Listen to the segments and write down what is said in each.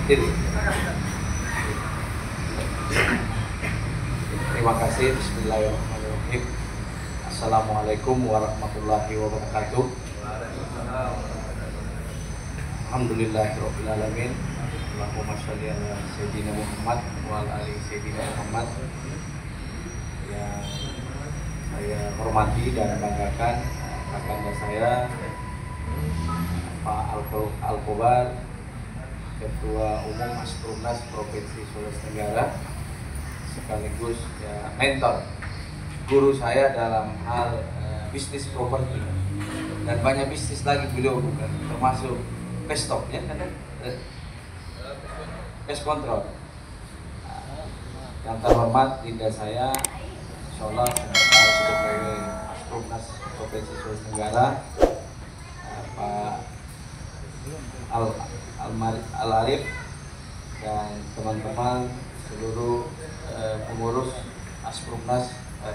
Jadi, terima kasih. Bismillahirrahmanirrahim. Assalamualaikum warahmatullahi wabarakatuh. Alhamdulillahirabbil alamin. Allahumma sholli ala sayyidina Muhammad wa ala ali sayyidina Muhammad. Yang saya hormati dan banggakan kakanda saya Pak Alkobar, Ketua Umum Asprumnas Provinsi Sulawesi Tenggara, sekaligus ya, mentor guru saya dalam hal bisnis properti dan banyak bisnis lagi beliau bukan, termasuk pestop ya kan, pest control. Yang terhormat Dinda saya, insyaallah sebagai Asprumnas Provinsi Sulawesi Tenggara, Pak Al-Arif dan teman-teman seluruh pengurus Asprumnas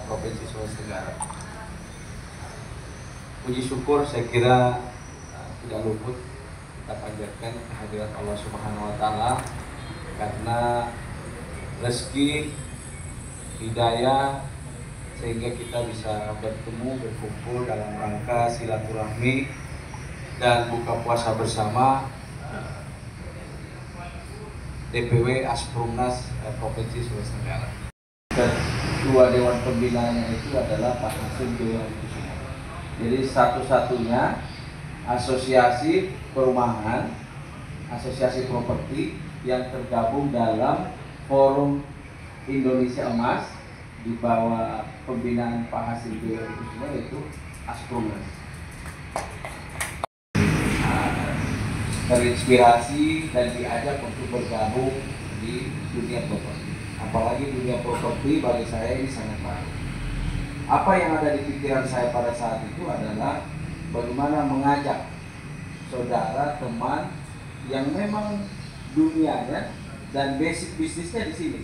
Provinsi Sulawesi Tenggara. Puji syukur saya kira tidak luput kita panjatkan kehadiran Allah Subhanahu wa taala, karena rezeki, hidayah, sehingga kita bisa bertemu, berkumpul dalam rangka silaturahmi dan buka puasa bersama DPW Asprumnas Provinsi Sulawesi Tenggara. Ketua Dewan Pembinanya itu adalah Pak Hasim Joyokusumo. Jadi satu-satunya asosiasi perumahan, asosiasi properti yang tergabung dalam Forum Indonesia Emas di bawah pembinaan Pak Hasim Joyokusumo, yaitu Asprumnas. Terinspirasi dan diajak untuk bergabung di dunia properti. Apalagi dunia properti bagi saya ini sangat baru. Apa yang ada di pikiran saya pada saat itu adalah bagaimana mengajak saudara, teman yang memang dunianya dan basic bisnisnya di sini.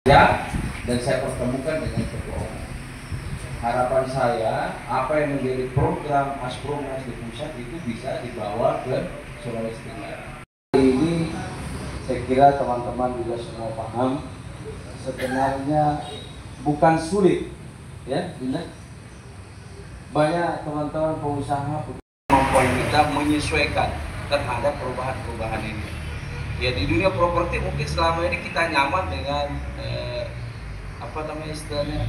Ya, dan saya pertemukan dengan ketua umum. Harapan saya, apa yang menjadi program Asprumnas di pusat itu bisa dibawa ke Sulawesi Tenggara. Ini saya kira teman-teman juga semua paham, sebenarnya bukan sulit, ya, Bina. Banyak teman-teman pengusaha kemampuan kita menyesuaikan terhadap perubahan-perubahan ini. Ya, di dunia properti mungkin selama ini kita nyaman dengan istilahnya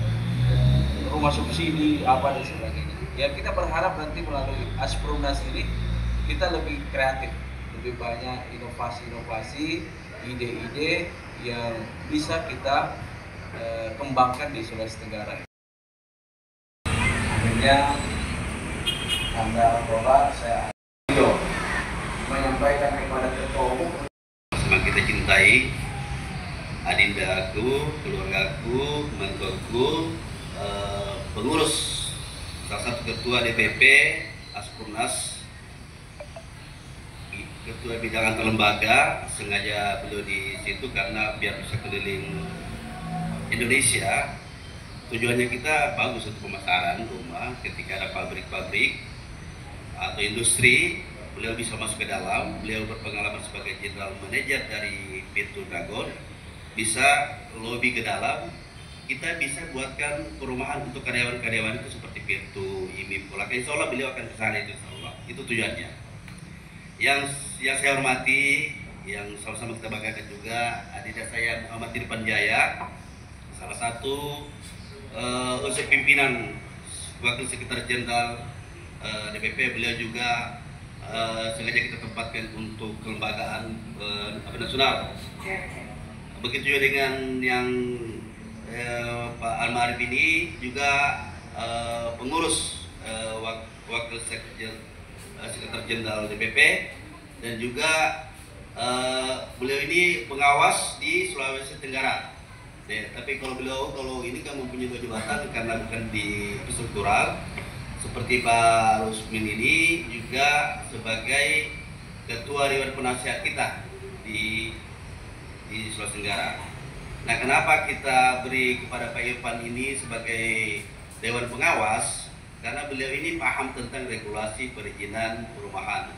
rumah subsidi apa dan sebagainya. Ya, kita berharap nanti melalui Asprumnas ini kita lebih kreatif, lebih banyak inovasi-inovasi, ide-ide yang bisa kita kembangkan di Sulawesi Tenggara. Akhirnya, Anda Bapak, saya menyampaikan kepada Ketua Umum, semakin kita cintai adinda aku, keluarga aku, mentorku, pengurus salah satu ketua DPP Asprumnas, ketua bidang antar lembaga. Sengaja beliau di situ karena biar bisa keliling Indonesia. Tujuannya kita bagus untuk pemasaran rumah. Ketika ada pabrik-pabrik atau industri, beliau bisa masuk ke dalam. Beliau berpengalaman sebagai general manager dari Pintu Dragon, bisa lobby ke dalam. Kita bisa buatkan perumahan untuk karyawan-karyawan itu seperti Pintu, IMIM, Polak. Insya Allah beliau akan ke sana, itu insya Allah. Itu tujuannya. Yang saya hormati, yang sama-sama kita banggakan juga, adinda saya Muhammad Irfan Jaya, salah satu unsur pimpinan Wakil Sekretaris Jenderal DPP. Beliau juga sengaja kita tempatkan untuk kelembagaan nasional. Begitu juga dengan yang Pak Al-Arif ini juga pengurus Wakil Sekretaris Jenderal DPP, dan juga beliau ini pengawas di Sulawesi Tenggara. Tapi kalau ini kan mempunyai dua jabatan karena bukan di struktural, seperti Pak Rusmin ini juga sebagai Ketua Dewan Penasihat kita di Sulawesi Tenggara. Nah, kenapa kita beri kepada Pak Irfan ini sebagai Dewan Pengawas? Karena beliau ini paham tentang regulasi perizinan perumahan.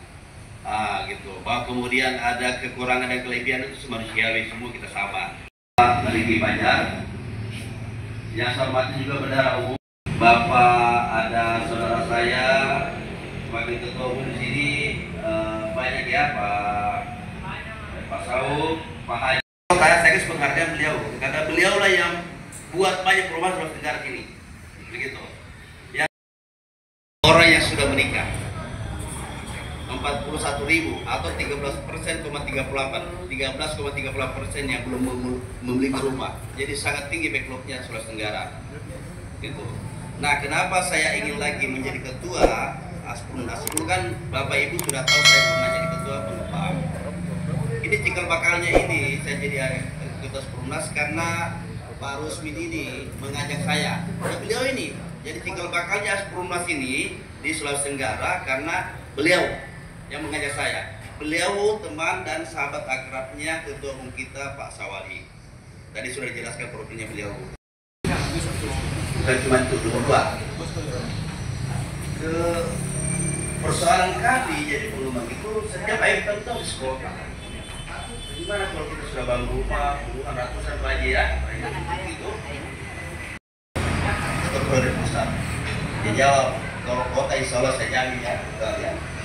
Gitu. Bahwa kemudian ada kekurangan dan kelebihan itu manusiawi, semua kita sama. Meliki Banjar, yang saya hormati juga bendahara umum, Bapak, ada saudara saya sebagai ketua umum di sini, banyak ya Pak Saud, Pak Haji. Saya kasih penghargaan beliau karena beliau lah yang buat banyak perubahan Sulawesi Tenggara ini. Begitu. Yang orang yang sudah menikah 41.000 atau 13,38% yang belum memiliki rumah. Jadi sangat tinggi backlognya Sulawesi Tenggara. Gitu. Nah, kenapa saya ingin lagi menjadi ketua Asprumnas? Dulu kan Bapak Ibu sudah tahu saya pernah jadi ketua Penopang. Ini cikal bakalnya ini saya jadi ketua Asprumnas karena Pak Rusmin ini mengajak saya. Nah, beliau ini jadi cikal bakalnya Asprumnas ini di Sulawesi Tenggara karena beliau yang mengajak saya. Beliau teman dan sahabat akrabnya ketua umum kita Pak Sawali. Tadi sudah dijelaskan profilnya beliau. Bukan cuma itu, dua. Ke persoalan kami jadi pengembang itu setiap akhir tahun di sekolah. Gimana kalau kita sudah bangun rumah, puluhan ratusan bayi ya, itu itu prioritas besar. Dia jawab, kalau kota insya Allah saya jamin ya,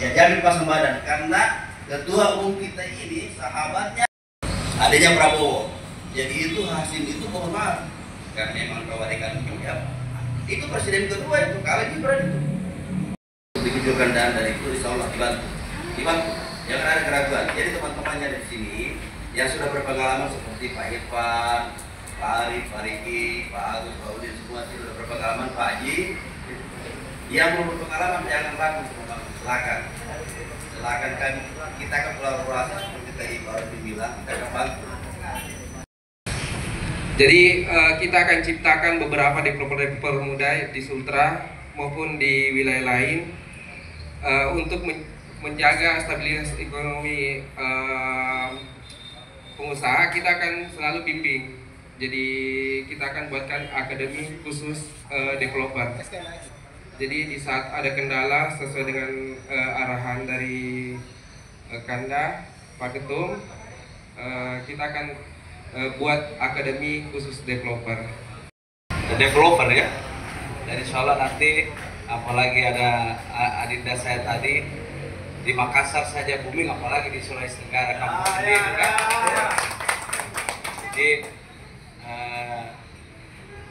ya jamin pas badan karena ketua umum kita ini sahabatnya adanya Prabowo. Jadi itu hasil itu mohon maaf karena memang kewarikan ya. Itu presiden kedua itu kalah Gibran itu. Dikejutkan dan dari itu insya Allah dibantu. Jangan ada keraguan. Jadi teman-temannya di sini yang sudah berpengalaman seperti Pak Irfan, Pak Arif, Pak Riki, Pak Agus, Pak Udin semua sudah berpengalaman, Pak Haji. Yang belum berpengalaman jangan ragu silakan. Silakan kan kita akan kolaborasi seperti tadi Pak Arif bilang, kita akan bantu. Jadi kita akan ciptakan beberapa developer muda di Sultra maupun di wilayah lain untuk menjaga stabilitas ekonomi pengusaha. Kita akan selalu bimbing. Jadi kita akan buatkan akademi khusus developer. Jadi di saat ada kendala sesuai dengan arahan dari Kanda Pak Ketum, kita akan buat akademi khusus developer. Developer ya. Dan insya Allah nanti apalagi ada adinda saya tadi di Makassar saja booming, apalagi di Sulawesi Tenggara kampung sendiri kan. Jadi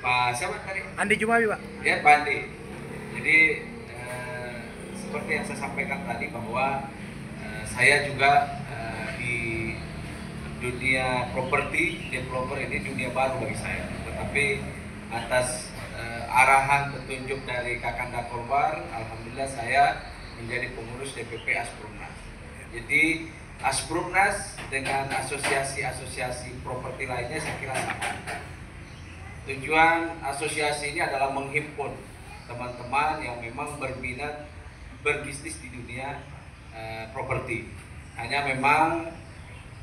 Pak siapa tadi? Andi Jumawi Pak. Ya Pak Andi. Jadi seperti yang saya sampaikan tadi bahwa saya juga di dunia properti developer ini dunia baru bagi saya, tetapi atas arahan petunjuk dari Kakanda Korbar, alhamdulillah saya menjadi pengurus DPP Asprumnas. Jadi Asprumnas dengan asosiasi-asosiasi properti lainnya saya kira sama. Tujuan asosiasi ini adalah menghimpun teman-teman yang memang berminat berbisnis di dunia properti. Hanya memang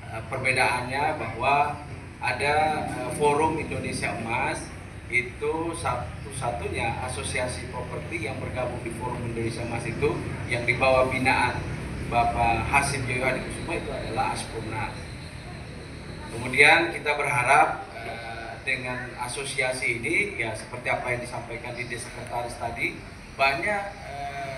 perbedaannya bahwa ada Forum Indonesia Emas, itu satu-satunya asosiasi properti yang bergabung di Forum Indonesia Emas itu yang di bawah binaan Bapak Hasim Joyo Hadikusumo itu adalah Asprumnas. Kemudian kita berharap dengan asosiasi ini ya seperti apa yang disampaikan di Sekretaris tadi, banyak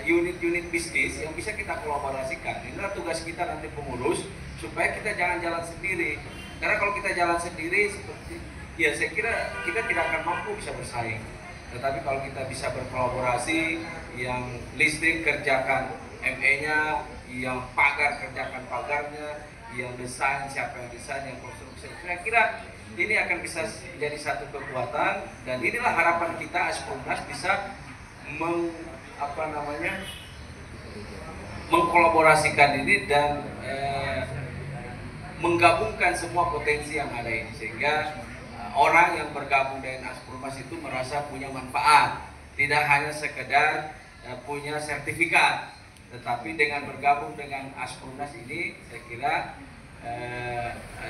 unit-unit bisnis yang bisa kita kolaborasikan. Inilah tugas kita nanti pengurus supaya kita jangan jalan sendiri. Karena kalau kita jalan sendiri seperti ya saya kira kita tidak akan mampu bisa bersaing. Tetapi kalau kita bisa berkolaborasi, yang listrik kerjakan ME-nya, yang pagar kerjakan pagarnya, yang desain siapa yang desain, yang konstruksi, saya kira ini akan bisa menjadi satu kekuatan. Dan inilah harapan kita Asprumnas bisa mengkolaborasikan ini dan menggabungkan semua potensi yang ada ini sehingga orang yang bergabung dengan Asprumnas itu merasa punya manfaat, tidak hanya sekedar punya sertifikat, tetapi dengan bergabung dengan Asprumnas ini saya kira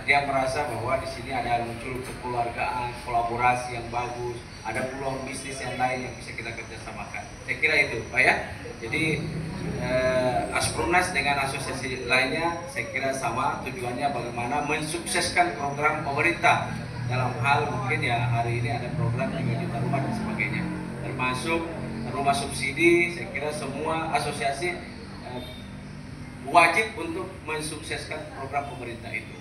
dia merasa bahwa di sini ada muncul kekeluargaan, kolaborasi yang bagus, ada peluang bisnis yang lain yang bisa kita kerjasamakan. Saya kira itu, Pak ya. Jadi Asprumnas dengan asosiasi lainnya saya kira sama, tujuannya bagaimana mensukseskan program pemerintah dalam hal mungkin ya hari ini ada program 3 juta rumah dan sebagainya, termasuk rumah subsidi. Saya kira semua asosiasi wajib untuk mensukseskan program pemerintah itu.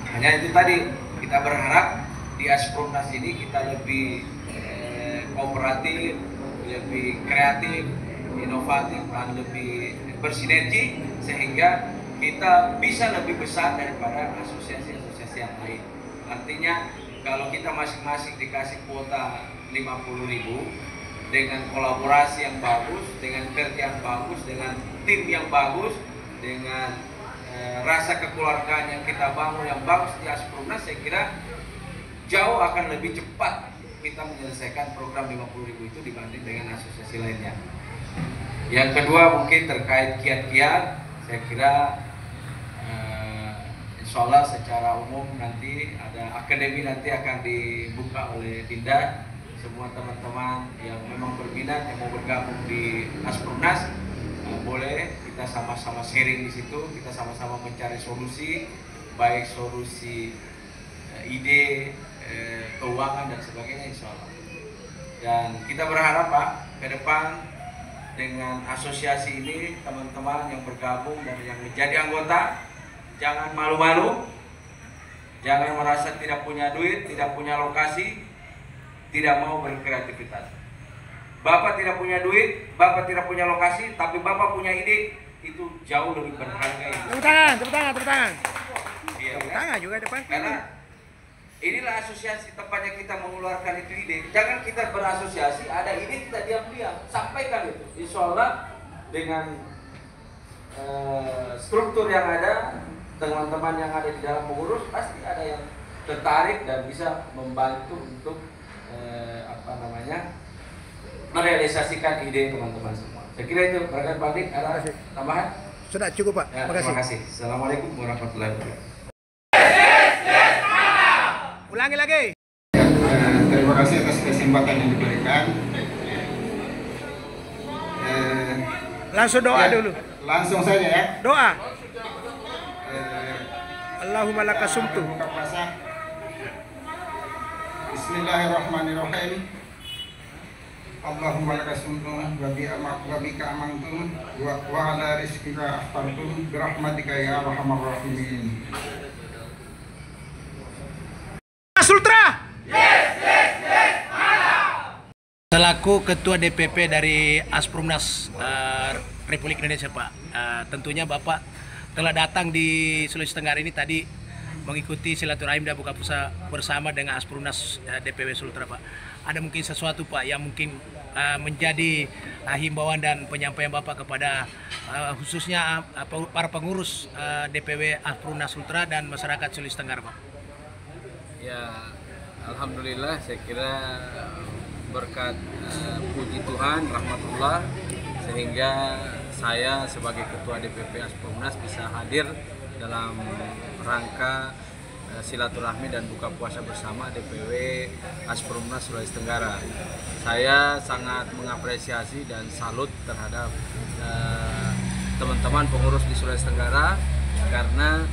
Hanya itu tadi, kita berharap di Asprumnas ini kita lebih kooperatif, lebih kreatif, inovatif, dan lebih bersinergi sehingga kita bisa lebih besar daripada asosiasi-asosiasi yang lain. Artinya kalau kita masing-masing dikasih kuota 50.000 dengan kolaborasi yang bagus, dengan kerja yang bagus, dengan tim yang bagus, dengan rasa kekeluargaan yang kita bangun yang bagus di Asprumnas, saya kira jauh akan lebih cepat kita menyelesaikan program 50.000 itu dibanding dengan asosiasi lainnya. Yang kedua mungkin terkait kiat-kiat, saya kira insya Allah secara umum nanti ada akademi nanti akan dibuka oleh Dinda. Semua teman-teman yang memang berminat yang mau bergabung di Asprumnas boleh kita sama-sama sharing di situ, kita sama-sama mencari solusi, baik solusi ide, keuangan dan sebagainya insya Allah. Dan kita berharap Pak ke depan dengan asosiasi ini teman-teman yang bergabung dan yang menjadi anggota jangan malu-malu, jangan merasa tidak punya duit, tidak punya lokasi, tidak mau berkreativitas. Bapak tidak punya duit, Bapak tidak punya lokasi, tapi Bapak punya ide, itu jauh lebih berharga. Tepuk tangan, tepuk tangan, tepuk tangan. Iya, Tepuk tangan juga depan. karena inilah asosiasi tempatnya kita mengeluarkan itu ide. Jangan kita berasosiasi, ada ide kita diam-diam, sampaikan itu. Insya Allah dengan struktur yang ada, teman-teman yang ada di dalam pengurus pasti ada yang tertarik dan bisa membantu untuk merealisasikan ide teman-teman semua. Saya kira itu. Berkat Pak Dik, ada tambahan? Sudah cukup Pak. Ya, terima kasih. Assalamualaikum warahmatullahi wabarakatuh. Ulangi lagi. Terima kasih atas kesempatan yang diberikan. Langsung doa Ya, dulu. Langsung saja ya. Doa. Allahumma lakasumtu. Buka puasa. Bismillahirrahmanirrahim. Allahumma lakasumtu wa bika amantu wa ala rizqika aftartu birahmatika ya arhamar rahimin. Sultra. Selaku Ketua DPP dari Asprumnas Republik Indonesia Pak, tentunya Bapak telah datang di Sulawesi Tenggara ini tadi mengikuti silaturahim dan buka puasa bersama dengan Asprumnas DPW Sultra Pak. Ada mungkin sesuatu Pak yang mungkin menjadi himbauan dan penyampaian Bapak kepada khususnya para pengurus DPW Asprumnas Sultra dan masyarakat Sulawesi Tenggara Pak. Ya, alhamdulillah saya kira berkat puji Tuhan, rahmatullah, sehingga saya sebagai Ketua DPP Asprumnas bisa hadir dalam rangka silaturahmi dan buka puasa bersama DPW Asprumnas Sulawesi Tenggara. Saya sangat mengapresiasi dan salut terhadap teman-teman pengurus di Sulawesi Tenggara karena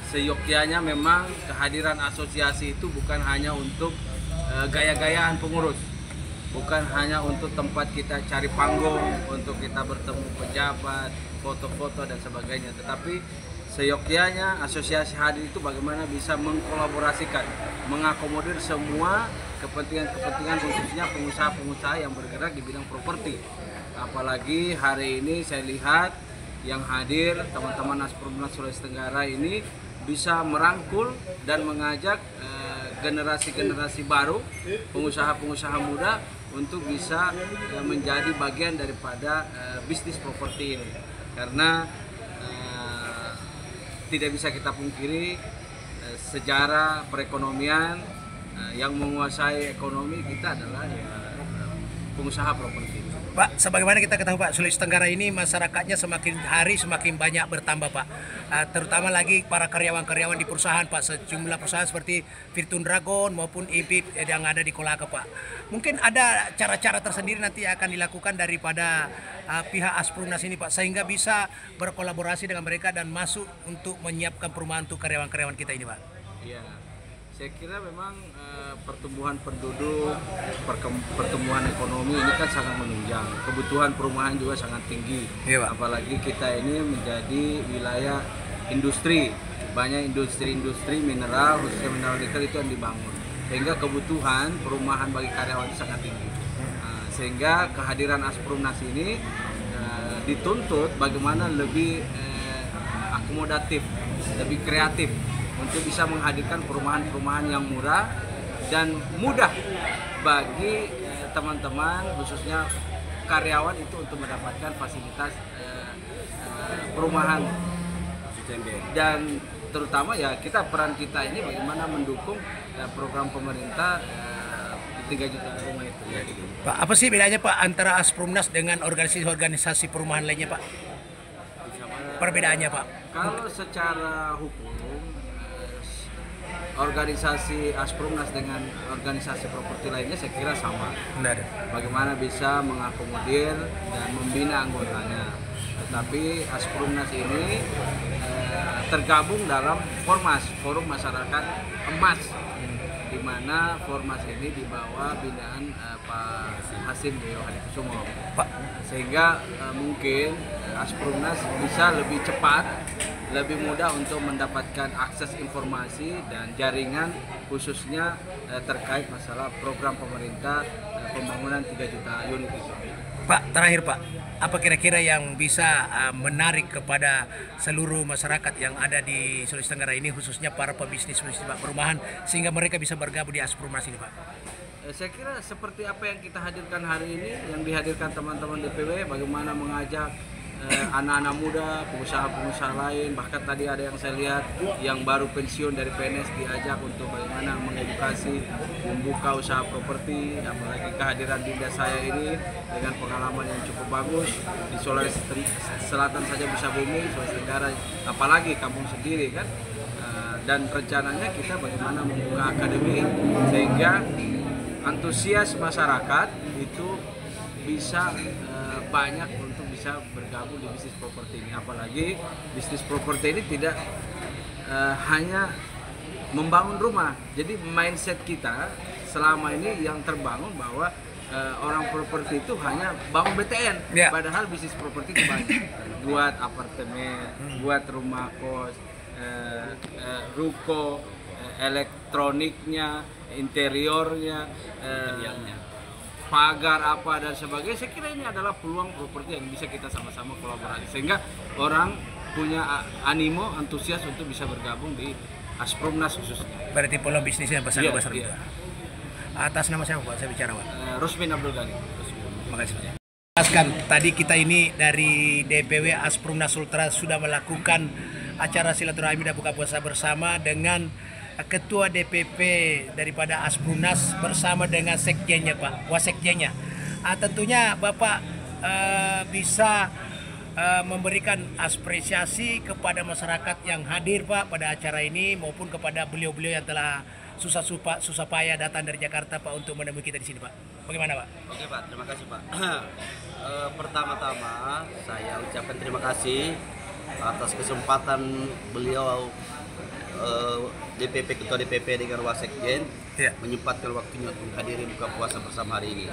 seyogyanya memang kehadiran asosiasi itu bukan hanya untuk gaya-gayaan pengurus, bukan hanya untuk tempat kita cari panggung, untuk kita bertemu pejabat, foto-foto dan sebagainya, tetapi seyogyanya asosiasi hadir itu bagaimana bisa mengkolaborasikan, mengakomodir semua kepentingan-kepentingan khususnya pengusaha-pengusaha yang bergerak di bidang properti. Apalagi hari ini saya lihat yang hadir teman-teman Asprumnas Sulawesi Tenggara ini bisa merangkul dan mengajak generasi-generasi baru, pengusaha-pengusaha muda untuk bisa menjadi bagian daripada bisnis properti ini. Karena tidak bisa kita pungkiri sejarah perekonomian yang menguasai ekonomi kita adalah pengusaha properti. Pak, sebagaimana kita ketahui Pak, Sulawesi Tenggara ini masyarakatnya semakin hari semakin banyak bertambah Pak. Terutama lagi para karyawan-karyawan di perusahaan Pak, sejumlah perusahaan seperti Virtun Dragon maupun IPIP yang ada di Kolaka Pak. Mungkin ada cara-cara tersendiri nanti akan dilakukan daripada pihak Asprumnas ini Pak, sehingga bisa berkolaborasi dengan mereka dan masuk untuk menyiapkan perumahan untuk karyawan-karyawan kita ini Pak. Iya, saya kira memang pertumbuhan penduduk, pertumbuhan ekonomi ini kan sangat menunjang. Kebutuhan perumahan juga sangat tinggi. Iya, Pak. Apalagi kita ini menjadi wilayah industri, banyak industri mineral, khususnya mineral nikel itu yang dibangun. Sehingga kebutuhan perumahan bagi karyawan itu sangat tinggi. Sehingga kehadiran Asprumnas ini dituntut bagaimana lebih akomodatif, lebih kreatif untuk bisa menghadirkan perumahan-perumahan yang murah dan mudah bagi teman-teman khususnya karyawan itu untuk mendapatkan fasilitas perumahan. Dan terutama ya peran kita ini bagaimana mendukung program pemerintah 3 juta rumah itu. Pak, apa sih bedanya Pak antara Asprumnas dengan organisasi-organisasi perumahan lainnya Pak? Perbedaannya Pak? Kalau secara hukum organisasi Asprumnas dengan organisasi properti lainnya saya kira sama. Benar. Bagaimana bisa mengakomodir dan membina anggotanya. Tetapi Asprumnas ini tergabung dalam Forum Masyarakat Emas, di mana Formas ini di bawah binaan Pak Hasim Deyo Hadikusumo. Sehingga mungkin Asprumnas bisa lebih cepat, lebih mudah untuk mendapatkan akses informasi dan jaringan khususnya terkait masalah program pemerintah pembangunan 3 juta unit itu. Pak, terakhir Pak, apa kira-kira yang bisa menarik kepada seluruh masyarakat yang ada di Sulawesi Tenggara ini, khususnya para pebisnis Pak perumahan, sehingga mereka bisa bergabung di Asprumnas ini Pak? Saya kira seperti apa yang kita hadirkan hari ini, yang dihadirkan teman-teman DPW, bagaimana mengajak anak-anak muda, pengusaha-pengusaha lain, bahkan tadi ada yang saya lihat yang baru pensiun dari PNS diajak untuk bagaimana mengedukasi, membuka usaha properti, apalagi kehadiran dinda saya ini dengan pengalaman yang cukup bagus di Sulawesi Selatan saja bisa booming, Sulawesi Tenggara apalagi kampung sendiri kan, dan rencananya kita bagaimana membuka akademi sehingga antusias masyarakat itu bisa banyak untuk bisa bergabung di bisnis properti ini. Apalagi bisnis properti ini tidak hanya membangun rumah. Jadi mindset kita selama ini yang terbangun bahwa orang properti itu hanya bangun BTN. Ya. Padahal bisnis properti itu banyak. Buat apartemen, buat rumah kos, ruko, elektroniknya, interiornya, pagar apa dan sebagainya. Saya kira ini adalah peluang properti yang bisa kita sama-sama kolaborasi sehingga orang punya animo, antusias untuk bisa bergabung di Asprumnas khususnya. Berarti peluang bisnisnya besar. Iya. Atas nama siapa Pak saya bicara Pak? Rusmin Abdul Ghani. Terima kasih Pak. Jelaskan, tadi kita ini dari DPW Asprumnas Sultra sudah melakukan acara silaturahmi dan buka puasa bersama dengan Ketua DPP daripada Asprumnas bersama dengan sekjennya Pak, wasekjennya. Tentunya Bapak bisa memberikan apresiasi kepada masyarakat yang hadir Pak pada acara ini maupun kepada beliau-beliau yang telah susah payah datang dari Jakarta Pak untuk menemui kita di sini Pak. Bagaimana Pak? Oke Pak, terima kasih Pak. Pertama-tama saya ucapkan terima kasih atas kesempatan beliau DPP, Ketua DPP dengan Wasekjen menyempatkan waktunya untuk menghadiri buka puasa bersama hari ini.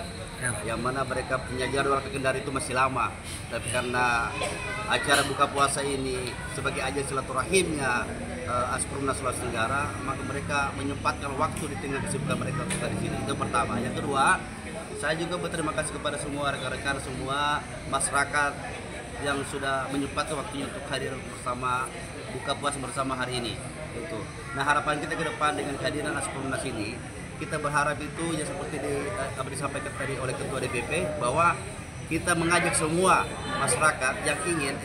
Yang mana mereka penyajian warga Kendari itu masih lama, tapi karena acara buka puasa ini sebagai ajang silaturahimnya Asprumnas Sulawesi Tenggara, maka mereka menyempatkan waktu di tengah kesibukan mereka untuk di sini. Itu pertama. Yang kedua, saya juga berterima kasih kepada semua rekan-rekan, semua masyarakat yang sudah menyempatkan waktunya untuk hadir bersama buka puasa bersama hari ini. Itu. Nah, harapan kita ke depan dengan kehadiran Asprumnas ini, kita berharap itu ya seperti disampaikan tadi oleh Ketua DPP bahwa kita mengajak semua masyarakat yang ingin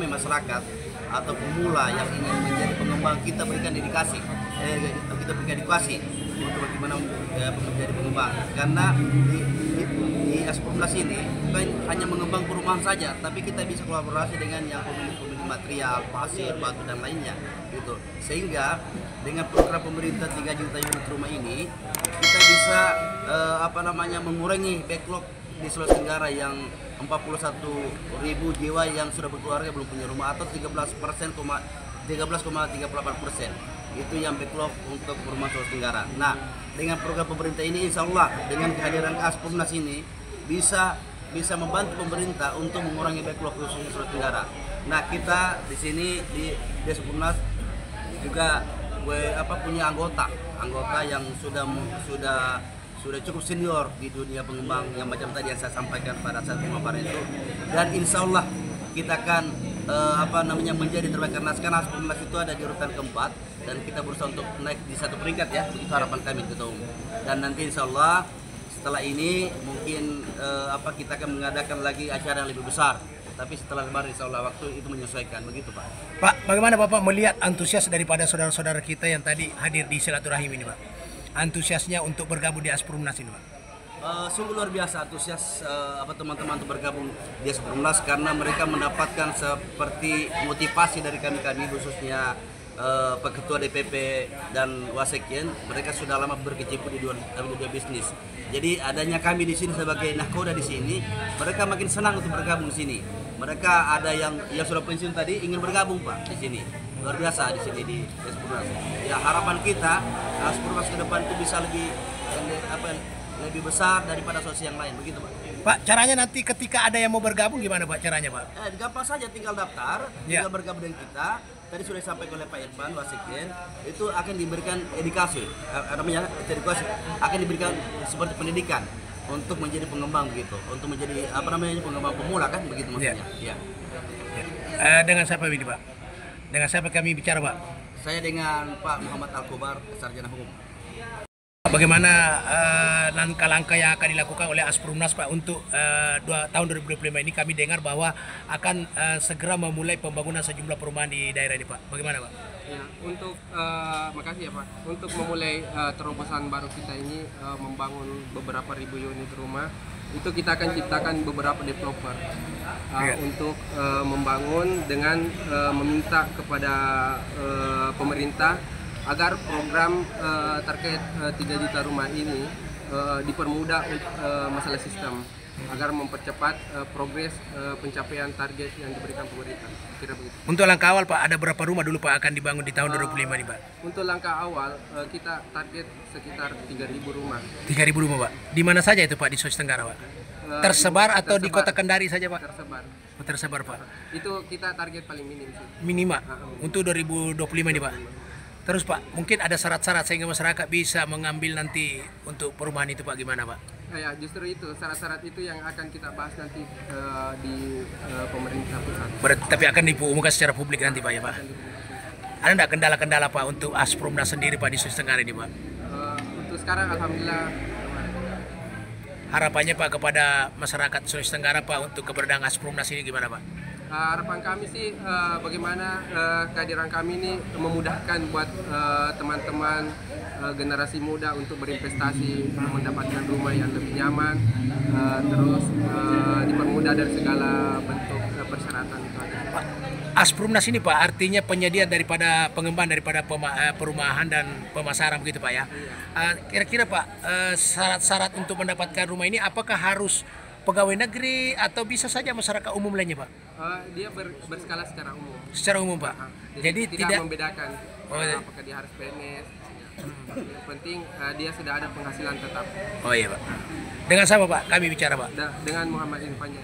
masyarakat atau pemula yang ingin menjadi pengembang, kita berikan dedikasi, kita berikan edukasi untuk bagaimana menjadi pengembang. Karena di Asprumnas ini bukan hanya mengembang perumahan saja, tapi kita bisa kolaborasi dengan yang pemilik material, pasir, batu dan lainnya gitu. Sehingga dengan program pemerintah 3 juta unit rumah ini kita bisa mengurangi backlog di Sulawesi Tenggara yang 41.000 jiwa yang sudah berkeluarga belum punya rumah, atau 13,38%. Itu yang backlog untuk perumahan Sulawesi Tenggara. Nah, dengan program pemerintah ini, insya Allah dengan kehadiran Asprumnas ini bisa membantu pemerintah untuk mengurangi backlog khususnya Sulawesi Tenggara. Nah, kita di sini di Asprumnas juga punya anggota yang sudah cukup senior di dunia pengembang yang macam tadi yang saya sampaikan pada saat pemaparan itu. Dan insya Allah kita akan menjadi terbaik, karena sekarang Asprumnas itu ada di urutan keempat dan kita berusaha untuk naik di 1 peringkat ya, begitu harapan kami Ketua Umum. Dan nanti insya Allah setelah ini mungkin kita akan mengadakan lagi acara yang lebih besar, tapi setelah Lebaran insya Allah waktu itu menyesuaikan, begitu Pak. Pak, bagaimana Bapak melihat antusias daripada saudara-saudara kita yang tadi hadir di silaturahim ini, Pak? Antusiasnya untuk bergabung di Asprumnas ini, Pak? Sungguh luar biasa antusias teman-teman untuk bergabung di Asprumnas, karena mereka mendapatkan seperti motivasi dari kami khususnya Pak Ketua DPP dan Wasekjen. Mereka sudah lama berkecimpung di dunia bisnis. Jadi adanya kami di sini sebagai nahkoda di sini, mereka makin senang untuk bergabung di sini. Mereka ada yang sudah pensiun tadi ingin bergabung Pak di sini. Luar biasa di sini di Asprumnas. Ya, harapan kita Asprumnas ke depan itu bisa lebih besar daripada asosiasi yang lain, begitu Pak. Pak, caranya nanti ketika ada yang mau bergabung gimana Pak caranya Pak? Gampang saja, tinggal daftar, tinggal bergabung dengan kita. Tadi sudah disampaikan oleh Pak Irfan Wasekjen, itu akan diberikan edukasi, akan diberikan seperti pendidikan untuk menjadi pengembang gitu, untuk menjadi pengembang pemula kan, begitu maksudnya. Ya. Dengan siapa ini Pak? Dengan siapa kami bicara Pak? Saya dengan Pak Muhammad Al-Kobar, Sarjana Hukum. Bagaimana langkah-langkah yang akan dilakukan oleh Asprumnas Pak untuk tahun 2025 ini? Kami dengar bahwa akan segera memulai pembangunan sejumlah perumahan di daerah ini Pak. Bagaimana Pak? Ya, untuk makasih ya Pak. Untuk memulai terobosan baru kita ini membangun beberapa ribu unit rumah, itu kita akan ciptakan beberapa developer untuk membangun dengan meminta kepada pemerintah agar program terkait 3 juta rumah ini dipermudah masalah sistem, agar mempercepat progres pencapaian target yang diberikan pemerintah. Kira begitu. Untuk langkah awal Pak, ada berapa rumah dulu Pak akan dibangun di tahun 2025 ini Pak? Untuk langkah awal kita target sekitar 3.000 rumah. 3.000 rumah Pak. Di mana saja itu Pak di Sulawesi Tenggara Pak? Tersebar atau di Kota Kendari saja Pak? Tersebar. Tersebar Pak. Itu kita target paling minim sih. Minimal untuk 2025 ini Pak. Terus Pak, mungkin ada syarat-syarat sehingga masyarakat bisa mengambil nanti untuk perumahan itu Pak, gimana Pak? Ya, justru itu syarat-syarat itu yang akan kita bahas nanti di pemerintah pusat. Tapi akan diumumkan secara publik nanti Pak ya Pak? Ada enggak kendala-kendala Pak untuk Asprumnas sendiri Pak di Sulawesi Tenggara ini Pak? Untuk sekarang alhamdulillah. Harapannya Pak kepada masyarakat Sulawesi Tenggara Pak untuk keberadaan Asprumnas ini gimana Pak? Harapan kami sih bagaimana kehadiran kami ini memudahkan buat teman-teman generasi muda untuk berinvestasi, mendapatkan rumah yang lebih nyaman, terus dipermudah dari segala bentuk persyaratan itu aja. Pak, Asprumnas ini Pak artinya penyedia daripada pengembang daripada perumahan dan pemasaran begitu Pak ya. Kira-kira Pak syarat-syarat untuk mendapatkan rumah ini apakah harus pegawai negeri atau bisa saja masyarakat umum lainnya Pak? Dia berskala secara umum. Secara umum Pak. Jadi tidak membedakan apakah dia harus PNS. Yang penting dia sudah ada penghasilan tetap. Oh iya Pak. Dengan siapa Pak? Kami bicara Pak. Dengan Muhammad Irfan.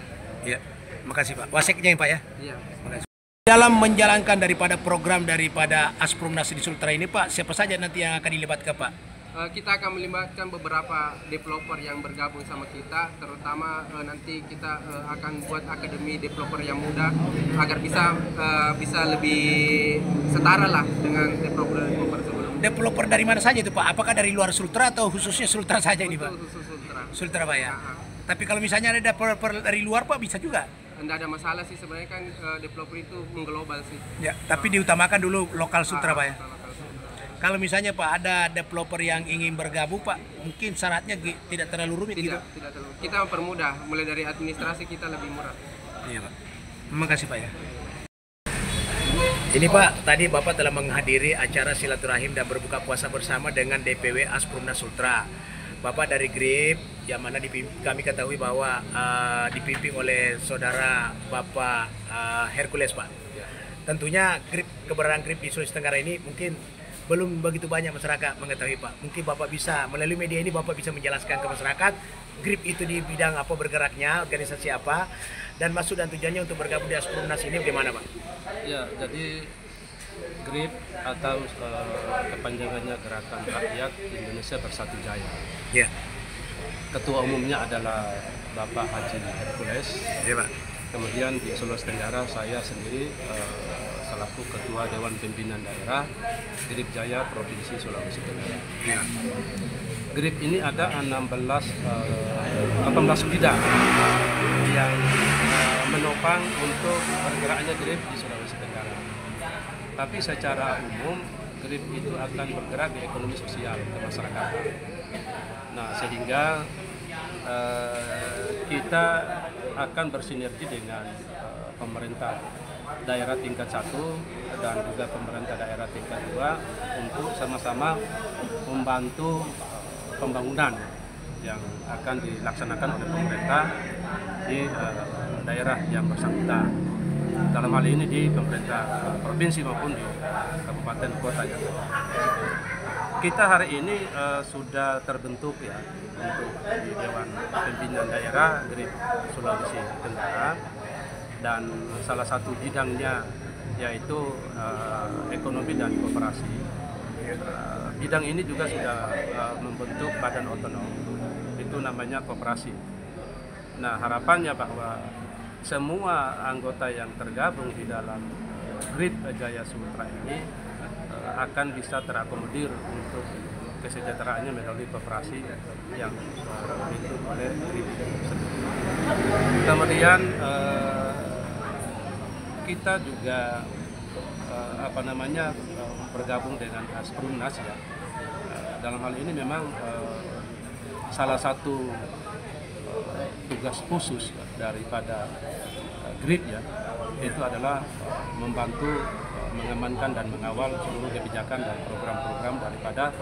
Iya. Makasih Pak. Wasekjen Pak ya. Iya. Makasih. Dalam menjalankan daripada program daripada Asprumnas di Sultra ini Pak, siapa saja nanti yang akan dilibatkan Pak? Kita akan melibatkan beberapa developer yang bergabung sama kita, terutama nanti kita akan buat akademi developer yang muda agar bisa lebih setara lah dengan developer sebelumnya. Developer dari mana saja itu Pak? Apakah dari luar Sultra atau khususnya Sultra saja ini Pak? Khusus Sultra. Sultra Pak ya. Tapi kalau misalnya ada developer dari luar Pak bisa juga? Tidak ada masalah sih, sebenarnya kan developer itu mengglobal sih. Ya, tapi diutamakan dulu lokal Sultra Pak ya. Kalau misalnya Pak ada developer yang ingin bergabung Pak, mungkin syaratnya tidak terlalu rumit gitu. Tidak terlalu. Kita mempermudah, mulai dari administrasi kita lebih murah. Iya Pak. Terima kasih Pak ya. Ini Pak, tadi Bapak telah menghadiri acara silaturahim dan berbuka puasa bersama dengan DPW Asprumnas Sultra. Bapak dari GRIP, yang mana kami ketahui bahwa dipimpin oleh saudara Bapak Hercules Pak. Tentunya keberadaan GRIP di Sulawesi Tenggara ini mungkin belum begitu banyak masyarakat mengetahui Pak. Mungkin Bapak bisa, melalui media ini Bapak bisa menjelaskan ke masyarakat GRIP itu di bidang apa bergeraknya, organisasi apa, dan maksud dan tujuannya untuk bergabung di Asprumnas ini bagaimana Pak? Ya, jadi GRIP atau kepanjangannya Gerakan Rakyat Indonesia Bersatu Jaya. Ya. Ketua umumnya adalah Bapak Haji Hercules. Ya Pak. Kemudian di Sulawesi Tenggara saya sendiri selaku Ketua Dewan Pimpinan Daerah GRIP Jaya Provinsi Sulawesi Tenggara. Ya. GRIP ini ada 18 bidang yang menopang untuk bergeraknya GRIP di Sulawesi Tenggara. Tapi secara umum GRIP itu akan bergerak di ekonomi sosial kemasyarakatan. Nah, sehingga kita akan bersinergi dengan pemerintah daerah tingkat 1 dan juga pemerintah daerah tingkat 2 untuk sama-sama membantu pembangunan yang akan dilaksanakan oleh pemerintah di daerah yang bersangkutan. Dalam hal ini di pemerintah provinsi maupun di kabupaten kota. Kita hari ini sudah terbentuk ya untuk di Dewan Pimpinan Daerah GRIP Sulawesi Tenggara, dan salah satu bidangnya yaitu ekonomi dan koperasi. Bidang ini juga sudah membentuk badan otonom, itu namanya koperasi. Nah, harapannya bahwa semua anggota yang tergabung di dalam GRIP Jaya Sultra ini akan bisa terakomodir untuk kesejahteraannya melalui koperasi yang dibentuk oleh GRIP. Kemudian kita juga bergabung dengan Asprumnas ya. Dalam hal ini memang salah satu tugas khusus daripada GRIP ya, itu adalah membantu mengamankan dan mengawal seluruh kebijakan dan program-program daripada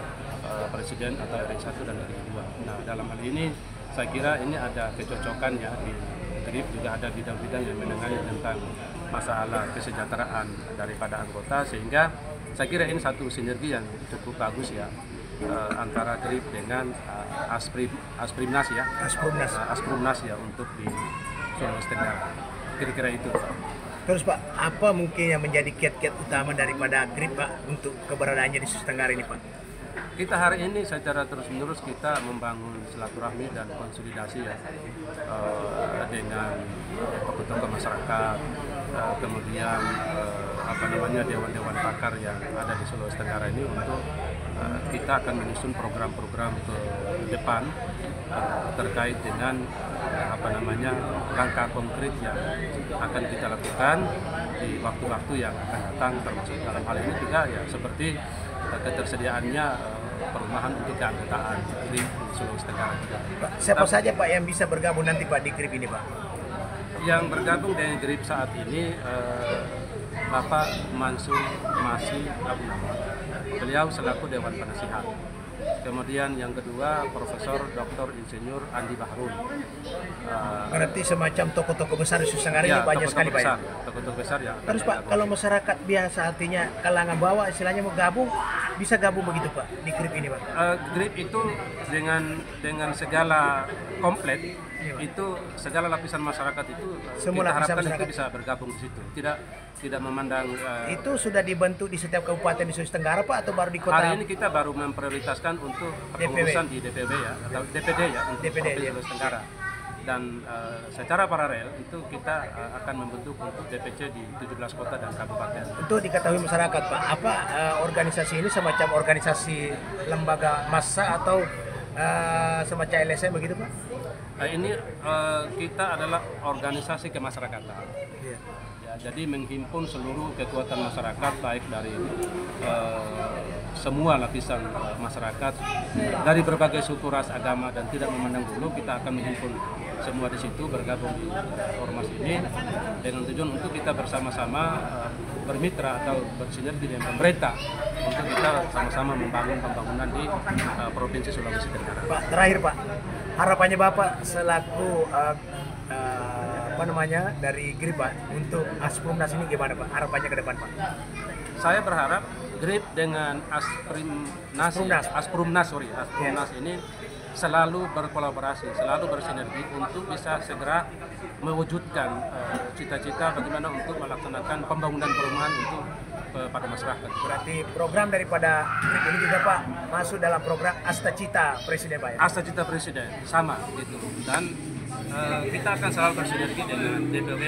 Presiden atau RI1 dan RI2. Nah, dalam hal ini saya kira ini ada kecocokan ya, di GRIP juga ada bidang-bidang yang menangani tentang masalah kesejahteraan daripada anggota, sehingga saya kira ini satu sinergi yang cukup bagus ya antara GRIP dengan Asprumnas ya. Asprumnas ya untuk di Sulawesi Tenggara. Kira-kira itu Pak. Terus Pak, apa mungkin yang menjadi kiat-kiat utama daripada GRIP Pak untuk keberadaannya di Sulawesi Tenggara ini Pak? Kita hari ini secara terus-menerus kita membangun silaturahmi dan konsolidasi ya dengan tokoh-tokoh masyarakat, kemudian dewan-dewan pakar yang ada di Sulawesi Tenggara ini untuk kita akan menyusun program-program ke depan terkait dengan langkah konkret yang akan kita lakukan di waktu-waktu yang akan datang, termasuk dalam hal ini juga ya seperti ketersediaannya perumahan untuk keanggotaan di Sulawesi Tenggara juga. Pak, siapa saja Pak yang bisa bergabung nanti Pak di GRIP ini Pak? Yang bergabung dengan GRIP saat ini Bapak Mansur Masih Abu Nama. Beliau selaku Dewan Penasihat. Kemudian yang kedua Profesor Dr. Insinyur Andi Bahrun. Berarti semacam tokoh-tokoh besar di Sulawesi Tenggara ini banyak sekali Pak ya? Tokoh-tokoh besar ya. Terus Pak, kalau masyarakat biasa artinya kalangan bawah istilahnya mau gabung, bisa gabung begitu Pak di GRIP ini Pak? GRIP itu dengan segala komplit, itu segala lapisan masyarakat itu semua kita harapkan masyarakat itu bisa bergabung di situ. Tidak memandang itu sudah dibentuk di setiap kabupaten di Sulawesi Tenggara Pak atau baru di kota? Hari ini kita baru memprioritaskan untuk kepengurusan di DPW ya, atau DPD ya, untuk Provinsi Sulawesi Tenggara. Dan secara paralel itu kita akan membentuk untuk DPC di 17 kota dan kabupaten. Untuk diketahui masyarakat Pak, apa organisasi ini semacam organisasi lembaga massa atau semacam LSM begitu Pak? Ini kita adalah organisasi kemasyarakatan. Iya. Ya, Jadi menghimpun seluruh kekuatan masyarakat baik dari semua lapisan masyarakat dari berbagai suku, ras, agama dan tidak memandang bulu. Kita akan menghimpun semua di situ bergabung di ormas ini dengan tujuan untuk kita bersama-sama bermitra atau bersinergi dengan pemerintah untuk kita sama-sama membangun pembangunan di Provinsi Sulawesi Tenggara. Pak, terakhir Pak, harapannya Bapak selaku dari GRIP Pak untuk Asprumnas ini gimana Pak? Harapannya ke depan Pak? Saya berharap GRIP dengan Asprumnas ini selalu berkolaborasi, selalu bersinergi untuk bisa segera mewujudkan cita-cita bagaimana untuk melaksanakan pembangunan perumahan untuk pada masyarakat. Berarti program daripada GRIP ini juga Pak masuk dalam program Astacita Presiden Pak ya? Astacita Presiden, sama gitu. Dan kita akan selalu bersinergi dengan DPW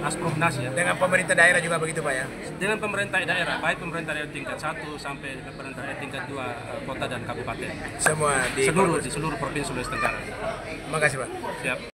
Asprumnas ya. Dengan pemerintah daerah juga begitu Pak ya? Dengan pemerintah daerah, baik pemerintah daerah tingkat 1 sampai pemerintah daerah tingkat 2 kota dan kabupaten. Semua di seluruh Provinsi Sulawesi Tenggara. Terima kasih Pak. Siap.